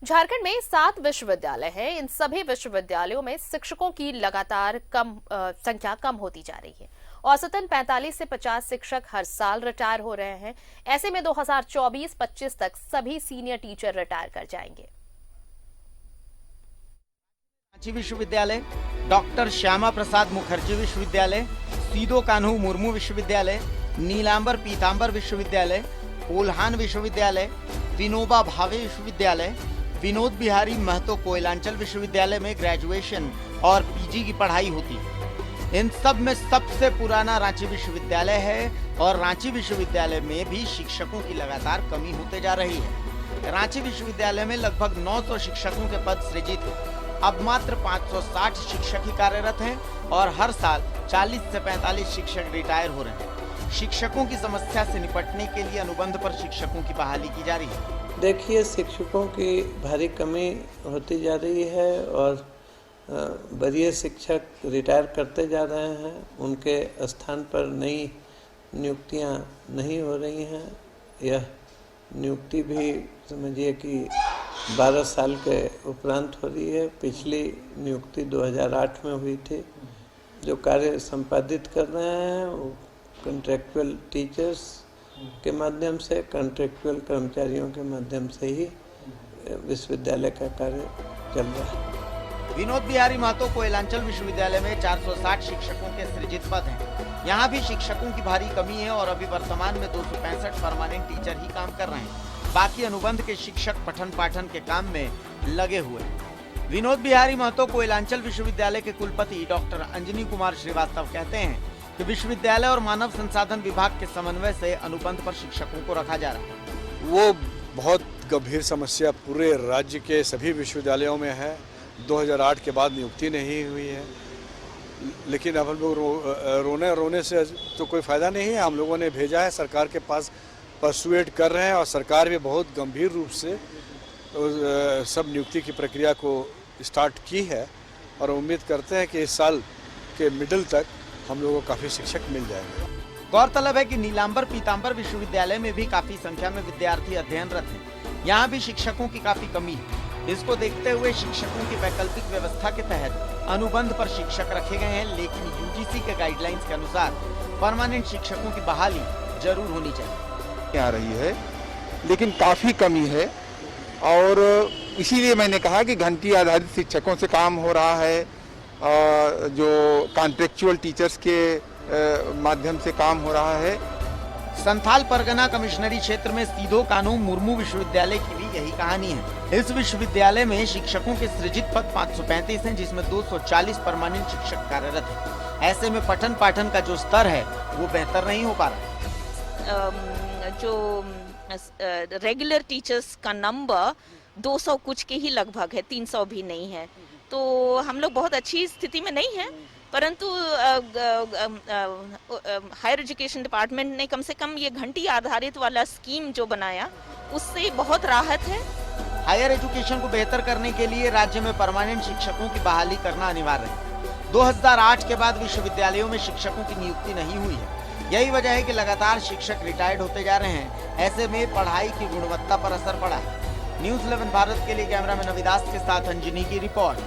झारखंड में 7 विश्वविद्यालय हैं। इन सभी विश्वविद्यालयों में शिक्षकों की लगातार संख्या कम होती जा रही है। औसतन 45 से 50 शिक्षक हर साल रिटायर हो रहे हैं। ऐसे में 2024-25 तक सभी सीनियर टीचर रिटायर कर जाएंगे। रांची विश्वविद्यालय, डॉक्टर श्यामा प्रसाद मुखर्जी विश्वविद्यालय, सीदो कान्हू मुर्मू विश्वविद्यालय, नीलांबर पीतांबर विश्वविद्यालय, कोल्हान विश्वविद्यालय, विनोबा भावे विश्वविद्यालय, विनोद बिहारी महतो कोयलांचल विश्वविद्यालय में ग्रेजुएशन और पीजी की पढ़ाई होती है। इन सब में सबसे पुराना रांची विश्वविद्यालय है और रांची विश्वविद्यालय में भी शिक्षकों की लगातार कमी होते जा रही है। रांची विश्वविद्यालय में लगभग 900 शिक्षकों के पद सृजित हैं। अब मात्र 560 शिक्षक ही कार्यरत हैं और हर साल 40 से 45 शिक्षक रिटायर हो रहे हैं। शिक्षकों की समस्या से निपटने के लिए अनुबंध पर शिक्षकों की बहाली की जा रही है। देखिए, शिक्षकों की भारी कमी होती जा रही है और वरीय शिक्षक रिटायर करते जा रहे हैं। उनके स्थान पर नई नियुक्तियां नहीं हो रही हैं। यह नियुक्ति भी समझिए कि 12 साल के उपरांत हो रही है। पिछली नियुक्ति 2008 में हुई थी। जो कार्य संपादित कर रहे हैं वो कॉन्ट्रैक्चुअल टीचर्स के माध्यम से, कॉन्ट्रैक्चुअल कर्मचारियों के माध्यम से ही विश्वविद्यालय का कार्य चल रहा है। विनोद बिहारी महतो कोयलांचल विश्वविद्यालय में 460 शिक्षकों के सृजित पद हैं। यहाँ भी शिक्षकों की भारी कमी है और अभी वर्तमान में 265 परमानेंट टीचर ही काम कर रहे हैं। बाकी अनुबंध के शिक्षक पठन पाठन के काम में लगे हुए हैं। विनोद बिहारी महतो कोयलांचल विश्वविद्यालय के कुलपति डॉक्टर अंजनी कुमार श्रीवास्तव कहते हैं कि विश्वविद्यालय और मानव संसाधन विभाग के समन्वय से अनुबंध पर शिक्षकों को रखा जा रहा है। वो बहुत गंभीर समस्या पूरे राज्य के सभी विश्वविद्यालयों में है। 2008 के बाद नियुक्ति नहीं हुई है, लेकिन अब हम लोग रोने से तो कोई फ़ायदा नहीं है। हम लोगों ने भेजा है, सरकार के पास परसुएट कर रहे हैं और सरकार भी बहुत गंभीर रूप से सब नियुक्ति की प्रक्रिया को स्टार्ट की है और उम्मीद करते हैं कि इस साल के मिडिल तक हम लोगों को काफ़ी शिक्षक मिल जाएंगे। गौरतलब है कि नीलांबर पीतांबर विश्वविद्यालय में भी काफी संख्या में विद्यार्थी अध्ययनरत हैं। यहाँ भी शिक्षकों की काफी कमी है। इसको देखते हुए शिक्षकों की वैकल्पिक व्यवस्था के तहत अनुबंध पर शिक्षक रखे गए हैं, लेकिन यूजीसी के गाइडलाइंस के अनुसार परमानेंट शिक्षकों की बहाली जरूर होनी चाहिए। आ रही है, लेकिन काफी कमी है और इसीलिए मैंने कहा कि घंटी आधारित शिक्षकों से काम हो रहा है, जो कॉन्ट्रेक्चुअल टीचर्स के माध्यम से काम हो रहा है। संथाल परगना कमिश्नरी क्षेत्र में सीदो कान्हू मुर्मू विश्वविद्यालय की भी यही कहानी है। इस विश्वविद्यालय में शिक्षकों के सृजित पद 535 हैं, जिसमें 240 परमानेंट शिक्षक कार्यरत हैं। ऐसे में पठन पाठन का जो स्तर है वो बेहतर नहीं हो पा रहा। जो रेगुलर टीचर्स का नंबर 200 कुछ के ही लगभग है, 300 भी नहीं है। तो हम लोग बहुत अच्छी स्थिति में नहीं है, परंतु हायर एजुकेशन डिपार्टमेंट ने कम से कम ये घंटी आधारित वाला स्कीम जो बनाया उससे बहुत राहत है। हायर एजुकेशन को बेहतर करने के लिए राज्य में परमानेंट शिक्षकों की बहाली करना अनिवार्य है। 2008 के बाद विश्वविद्यालयों में शिक्षकों की नियुक्ति नहीं हुई है। यही वजह है कि लगातार शिक्षक रिटायर्ड होते जा रहे हैं। ऐसे में पढ़ाई की गुणवत्ता पर असर पड़ा है। न्यूज़ 11 भारत के लिए कैमरामैन अविदास के साथ अंजनी की रिपोर्ट।